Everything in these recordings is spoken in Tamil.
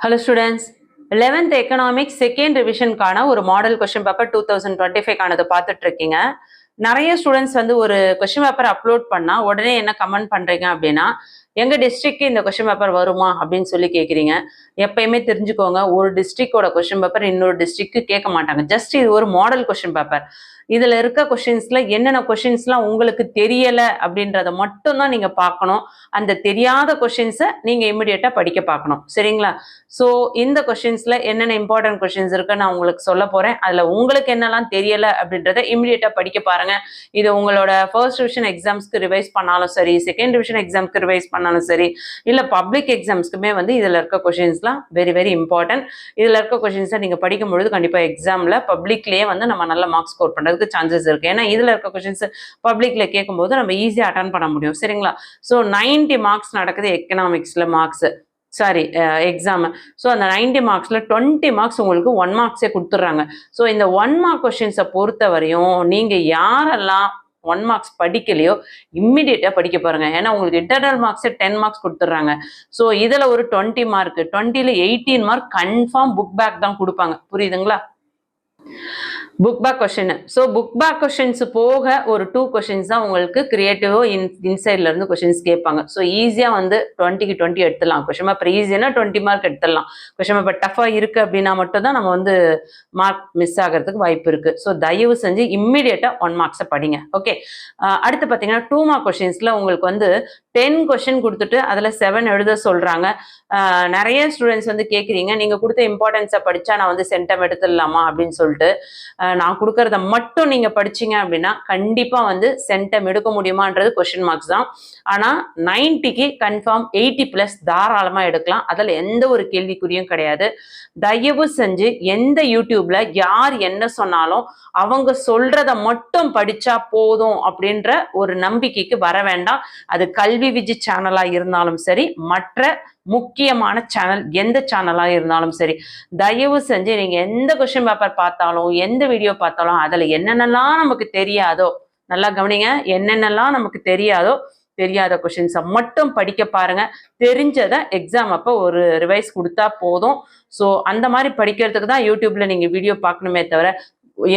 Hello students, 11th economics second revision கான ஒரு மாடல் கொஸ்டின் பேப்பர் 2025 கானது பார்த்துட்டு இருக்கீங்க. நிறைய ஸ்டூடெண்ட்ஸ் வந்து ஒரு கொஸ்டின் பேப்பர் அப்லோட் பண்ணா உடனே என்ன கமெண்ட் பண்றீங்க அப்படின்னா எங்க டிஸ்ட்ரிக்ட்க்கு இந்த கொஸ்டின் பேப்பர் வருமா அப்படின்னு சொல்லி கேட்குறீங்க. எப்பயுமே தெரிஞ்சுக்கோங்க, ஒரு டிஸ்ட்ரிக்டோட கொஸ்டின் பேப்பர் இன்னொரு டிஸ்ட்ரிக்ட்க்கு கேட்க மாட்டாங்க. ஜஸ்ட் இது ஒரு மாடல் கொஸ்டின் பேப்பர். இதுல இருக்க கொஸ்டின்ஸ்ல என்னென்ன கொஸ்டின்ஸ்லாம் உங்களுக்கு தெரியல அப்படின்றத மட்டும் தான் நீங்க பார்க்கணும். அந்த தெரியாத கொஸ்டின்ஸை நீங்க இமிடியேட்டா படிக்க பார்க்கணும். சரிங்களா? ஸோ இந்த கொஸ்டின்ஸ்ல என்னென்ன இம்பார்ட்டன்ட் கொஸ்டின்ஸ் இருக்கு நான் உங்களுக்கு சொல்ல போறேன். அதுல உங்களுக்கு என்னெல்லாம் தெரியல அப்படின்றத இமிடியேட்டா படிக்க பாருங்க. இது உங்களோட ஃபர்ஸ்ட் டிவிஷன் எக்ஸாம்ஸ்க்கு ரிவைஸ் பண்ணாலும் சரி, செகண்ட் டிவிஷன் எக்ஸாம்க்கு ரிவைஸ் பண்ணாலும் சரி, இல்ல பப்ளிக் எக்ஸாம்ஸ்க்குமே வந்து இதுல இருக்க கொஸ்டின்ஸ்லாம் வெரி வெரி இம்பார்ட்டன்ட். இதுல இருக்க கொஸ்டின்ஸை நீங்க படிக்கும் பொழுது கண்டிப்பா எக்ஸாம்ல பப்ளிக்லயே வந்து நம்ம நல்ல மார்க்ஸ் ஸ்கோர் பண்றதுக்கு சான்சஸ் இருக்கு. ஏன்னா இதுல இருக்க கொஸ்டின்ஸ் பப்ளிக்ல கேட்கும்போது நம்ம ஈஸியா அட்டன் பண்ண முடியும். சரிங்களா? ஸோ 90 மார்க்ஸ் நடக்குது எக்கனாமிக்ஸ்ல மார்க்ஸ், சாரி எக்ஸாம். ஸோ அந்த 90 மார்க்ஸில் 20 மார்க்ஸ் உங்களுக்கு 1 மார்க்ஸே கொடுத்துட்றாங்க. ஸோ இந்த 1 மார்க் கொஸ்டின்ஸை பொறுத்த வரையும் நீங்கள் யாரெல்லாம் 1 மார்க்ஸ் படிக்கலையோ இம்மிடியேட்டாக படிக்க பாருங்க. ஏன்னா உங்களுக்கு இன்டர்னல் மார்க்ஸே 10 மார்க்ஸ் கொடுத்துட்றாங்க. ஸோ இதில் ஒரு 20 மார்க், 20ல் 18 மார்க் கன்ஃபார்ம் புக் பேக் தான் கொடுப்பாங்க. புரியுதுங்களா? Book back question. So book back questions போக ஒரு 2 கொஸ்டின்ஸ் தான் உங்களுக்கு கிரியேட்டிவோ இன்சைட்ல இருந்து கொஸ்டின்ஸ் கேட்பாங்க. ஸோ ஈஸியா வந்து 20க்கு 20 எடுத்துடலாம். கொஸ்டின் பேப்பர் ஈஸியா 20 மார்க் எடுத்துடலாம். கொஸ்டின் பேப்பர் டஃபா இருக்கு அப்படின்னா மட்டும் தான் நம்ம வந்து மார்க் மிஸ் ஆகிறதுக்கு வாய்ப்பு இருக்கு. ஸோ தயவு செஞ்சு இம்மிடியேட்டா 1 மார்க்ஸை படிங்க. ஓகே, அடுத்து பார்த்தீங்கன்னா 2 மார்க் கொஸ்டின்ஸ்ல உங்களுக்கு வந்து 10 கொஸ்டின் கொடுத்துட்டு அதில் 7 எழுத சொல்றாங்க. நிறைய ஸ்டூடெண்ட்ஸ் வந்து கேட்குறீங்க, நீங்க கொடுத்த இம்பார்ட்டன்ஸை படிச்சா நான் வந்து சென்டம் எடுத்துடலாமா அப்படின்னு சொல்லிட்டு. நான் கொடுக்கறத மட்டும் நீங்க படிச்சீங்க அப்படின்னா கண்டிப்பா வந்து சென்டம் எடுக்க முடியுமான்றது கொஸ்டின் மார்க்ஸ் தான். ஆனா 90க்கு கன்ஃபார்ம் 80+ தாராளமா எடுக்கலாம். அதில் எந்த ஒரு கேள்விக்குறியும் கிடையாது. தயவு செஞ்சு எந்த யூடியூப்ல யார் என்ன சொன்னாலும் அவங்க சொல்றத மட்டும் படிச்சா போதும் அப்படின்ற ஒரு நம்பிக்கைக்கு வர வேண்டாம். அது கல்வி விஜி சேனலா இருந்தாலும் சரி, மற்ற முக்கியமான சேனல் எந்த சேனலா இருந்தாலும் சரி, தயவு செஞ்சு நீங்க எந்த கொஸ்டின் பேப்பர் பார்த்தாலும் எந்த வீடியோ பார்த்தாலும் அதுல என்னென்னலாம் நமக்கு தெரியாதோ, நல்லா கவனிங்க, என்னென்னலாம் நமக்கு தெரியாத கொஸ்டின்ஸை மட்டும் படிக்க பாருங்க. தெரிஞ்சதை எக்ஸாம் அப்போ ஒரு ரிவைஸ் கொடுத்தா போதும். ஸோ அந்த மாதிரி படிக்கிறதுக்கு தான் யூடியூப்ல நீங்க வீடியோ பார்க்கணுமே தவிர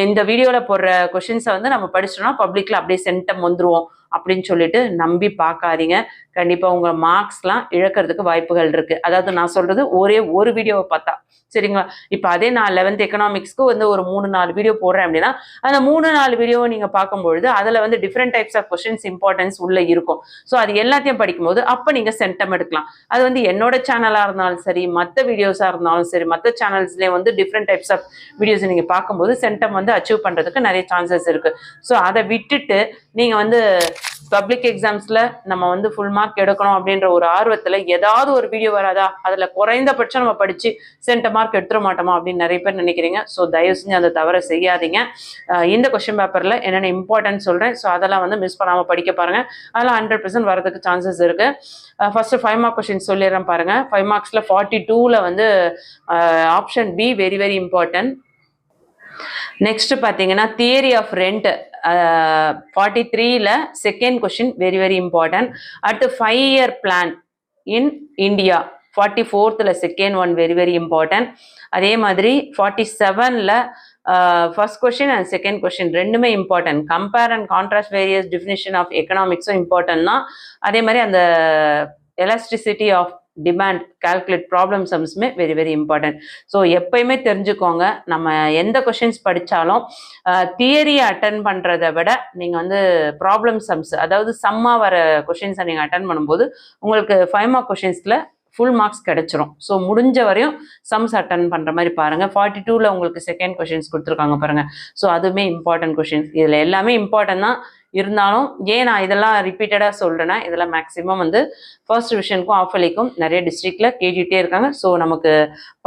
இந்த வீடியோவில் போடுற கொஸ்டின்ஸை வந்து நம்ம படிச்சிட்டோம்னா பப்ளிக்ல அப்படியே சென்டம் வந்துருவோம் அப்படின்னு சொல்லிட்டு நம்பி பார்க்காதீங்க. கண்டிப்பாக உங்கள் மார்க்ஸ்லாம் இழக்கிறதுக்கு வாய்ப்புகள் இருக்கு. அதாவது நான் சொல்றது ஒரே ஒரு வீடியோவை பார்த்தா, சரிங்களா? இப்போ அதே நான் 11th எக்கனாமிக்ஸ்க்கு வந்து ஒரு 3-4 வீடியோ போடுறேன் அப்படின்னா அந்த 3-4 வீடியோவை நீங்கள் பார்க்கும்பொழுது அதில் வந்து different types of questions importance உள்ள இருக்கும். ஸோ அது எல்லாத்தையும் படிக்கும்போது அப்போ நீங்கள் சென்டம் எடுக்கலாம். அது வந்து என்னோட சேனலாக இருந்தாலும் சரி, மற்ற வீடியோஸாக இருந்தாலும் சரி, மற்ற சேனல்ஸ்லேயே வந்து டிஃப்ரெண்ட் டைப்ஸ் ஆஃப் வீடியோஸ் நீங்கள் பார்க்கும்போது சென்டம் வந்து அச்சீவ் பண்ணுறதுக்கு நிறைய சான்சஸ் இருக்கு. ஸோ அதை விட்டுட்டு நீங்கள் வந்து பப்ளிக் எக்ஸாம்ஸ்ல நம்ம வந்து ஃபுல் மார்க் எடுக்கணும் அப்படின்ற ஒரு ஆர்வத்துல ஏதாவது ஒரு வீடியோ வராதா, அதுல குறைந்தபட்சம் நம்ம படிச்சு சென்டம் மார்க் எடுத்துட மாட்டோமா அப்படின்னு நிறைய பேர் நினைக்கிறீங்க. ஸோ தயவு செஞ்சு அந்த தவறை செய்யாதீங்க. இந்த கொஸ்டின் பேப்பர்ல என்னென்ன இம்பார்ட்டன்ட் சொல்றேன், ஸோ அதெல்லாம் வந்து மிஸ் பண்ணாம படிக்க பாருங்க. அதெல்லாம் 100% வரதுக்கு சான்சஸ் இருக்கு. ஃபர்ஸ்ட் 5 மார்க் கொஸ்டின் சொல்லிடுறேன் பாருங்க. 5 மார்க்ஸ்ல 42ல வந்து option B very very important. Next பார்த்தீங்கன்னா தியரி ஆஃப் ரெண்ட் 43ல second question very very important. அடுத்து 5 year plan in India 44th second one very very important. அதே மாதிரி 47ல first question and second question ரெண்டுமே important. Compare and contrast various definition of எக்கனாமிக்ஸும் இம்பார்ட்டன்ட் தான். அதே மாதிரி அந்த elasticity of demand calculate problem சம்ஸுமே வெரி வெரி இம்பார்ட்டன்ட். ஸோ எப்பயுமே தெரிஞ்சுக்கோங்க, நம்ம எந்த கொஷின்ஸ் படித்தாலும் தியரியை அட்டன் பண்ணுறதை விட நீங்கள் வந்து ப்ராப்ளம் சம்ஸ், அதாவது சம்மா வர கொஷின்ஸை நீங்கள் அட்டன் பண்ணும்போது உங்களுக்கு 5 மார்க் கொஷின்ஸில் ஃபுல் மார்க்ஸ் கிடைச்சிரும். ஸோ முடிஞ்ச வரையும் சம்ஸ் அட்டன் பண்ணுற மாதிரி பாருங்கள். 42ல உங்களுக்கு செகண்ட் கொஷின்ஸ் கொடுத்துருக்காங்க பாருங்கள். ஸோ அதுவுமே இம்பார்ட்டன்ட் கொஷின்ஸ். இதில் எல்லாமே இம்பார்ட்டன்ட் தான். இருந்தாலும் ஏன் நான் இதெல்லாம் ரிப்பீட்டடாக சொல்கிறேன்னா, இதெல்லாம் மேக்ஸிமம் வந்து ஃபர்ஸ்ட் டிவிஷனுக்கும் ஆஃபலிக்கும் நிறைய டிஸ்ட்ரிக்டில் கேட்டுகிட்டே இருக்காங்க. ஸோ நமக்கு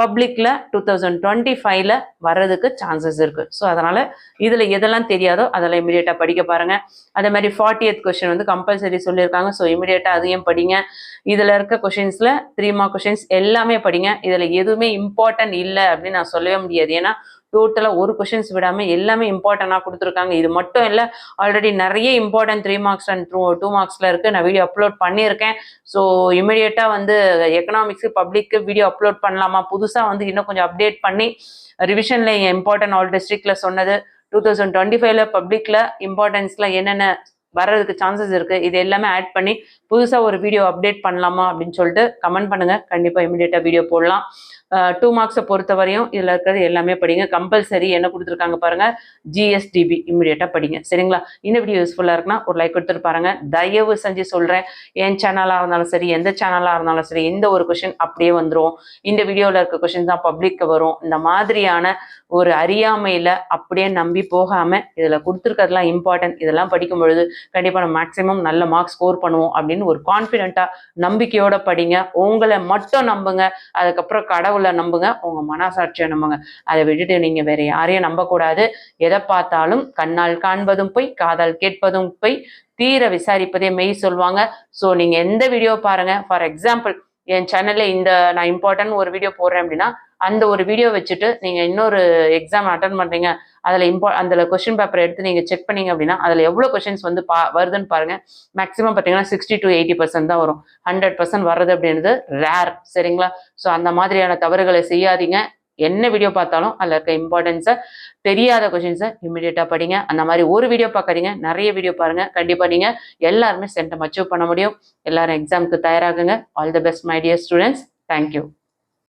பப்ளிக்கில் 2025ல் வர்றதுக்கு சான்சஸ் இருக்குது. ஸோ அதனால் இதில் எதெல்லாம் தெரியாதோ அதெல்லாம் இமீடியட்டாக படிக்க பாருங்கள். அதே மாதிரி 40th கொஸ்டின் வந்து கம்பல்சரி சொல்லியிருக்காங்க. ஸோ இமீடியட்டாக அதையும் படிங்க. இதில் இருக்க கொஷின்ஸில் 3 மார்க் கொஷின்ஸ் எல்லாமே படிங்க. இதில் எதுவுமே இம்பார்ட்டன்ட் இல்லை அப்படின்னு நான் சொல்லவே முடியாது. ஏன்னா டோட்டலாக ஒரு கொஷின்ஸ் விடாமல் எல்லாமே இம்பார்ட்டண்டாக கொடுத்துருக்காங்க. இது மட்டும் இல்லை, ஆல்ரெடி நிறைய இம்பார்ட்டன்ட் 3 மார்க்ஸ் அண்ட் 2 மார்க்ஸில் இருக்குது. நான் வீடியோ அப்லோட் பண்ணியிருக்கேன். ஸோ இமிடியேட்டாக வந்து எக்கனாமிக்ஸு பப்ளிக்கு வீடியோ அப்லோட் பண்ணலாமா, புதுசாக வந்து இன்னும் கொஞ்சம் அப்டேட் பண்ணி ரிவிஷனில் இம்பார்ட்டன்ட் ஆல் டிஸ்ட்ரிக்டில் சொன்னது, 2025 பப்ளிக்கில் இம்பார்ட்டன்ஸில் என்னென்ன வர்றதுக்கு சான்சஸ் இருக்குது, இது எல்லாமே ஆட் பண்ணி புதுசாக ஒரு வீடியோ அப்டேட் பண்ணலாமா அப்படின்னு சொல்லிட்டு கமெண்ட் பண்ணுங்கள். கண்டிப்பாக இமிடியேட்டாக வீடியோ போடலாம். 2 மார்க்ஸை பொறுத்த வரையும் இதில் இருக்கிறது எல்லாமே படிங்க. கம்பல்சரி என்ன கொடுத்துருக்காங்க பாருங்கள், ஜிஎஸ்டிபி இமிடியேட்டாக படிங்க. சரிங்களா? இந்த வீடியோ யூஸ்ஃபுல்லாக இருக்குன்னா ஒரு லைக் கொடுத்துட்டு பாருங்கள். தயவு செஞ்சு சொல்கிறேன், என் சேனலாக இருந்தாலும் சரி, எந்த சேனலாக இருந்தாலும் சரி, இந்த ஒரு கொஷின் அப்படியே வந்துடும், இந்த வீடியோவில் இருக்க கொஷின் தான் பப்ளிக்கு வரும், இந்த மாதிரியான ஒரு அறியாமையில் அப்படியே நம்பி போகாமல் இதில் கொடுத்துருக்கிறதுலாம் இம்பார்ட்டன்ட், இதெல்லாம் படிக்கும் பொழுது கண்டிப்பாக நம்ம மேக்ஸிமம் நல்ல மார்க் ஸ்கோர் பண்ணுவோம் அப்படின்னு ஒரு கான்ஃபிடென்ட்டாக நம்பிக்கையோட படிங்க. உங்களை மட்டும் நம்புங்க, அதுக்கப்புறம் கடவுளை நம்புங்க, உங்க மனசாட்சியை நம்புங்க. அதை விட்டுட்டு நீங்க வேற யாரையும் நம்பக்கூடாது. எதை பார்த்தாலும் கண்ணால் காண்பதும் போய், காதால் கேட்பதும் போய், தீர விசாரிப்பதே மெய் சொல்லுவாங்க. ஸோ நீங்க எந்த வீடியோ பாருங்க, ஃபார் எக்ஸாம்பிள் என் சேனல்ல நான் இம்பார்ட்டன்ட் ஒரு வீடியோ போடுறேன் அப்படின்னா அந்த ஒரு வீடியோ வச்சுட்டு நீங்க இன்னொரு எக்ஸாம் அட்டன் பண்றீங்க, அதில் கொஸ்டின் பேப்பர் எடுத்து நீங்க செக் பண்ணீங்க அப்படின்னா அதில் எவ்வளோ கொஸ்டின்ஸ் வந்து வருதுன்னு பாருங்க. மேக்ஸிமம் பார்த்தீங்கன்னா 60 to 80% தான் வரும். 100% வர்றது அப்படின்றது ரேர். சரிங்களா? ஸோ அந்த மாதிரியான தவறுகளை செய்யாதீங்க. என்ன வீடியோ பார்த்தாலும் அதில் இருக்க இம்பார்ட்டன்ஸை, தெரியாத கொஸ்டின்ஸை இமிடியேட்டாக படிங்க. அந்த மாதிரி ஒரு வீடியோ பார்க்குறீங்க, நிறைய வீடியோ பாருங்க. கண்டிப்பாக நீங்கள் எல்லாருமே சென்டம் அச்சீவ் பண்ண முடியும். எல்லாரும் எக்ஸாமுக்கு தயாராகுங்க. All the best my dear students. Thank you.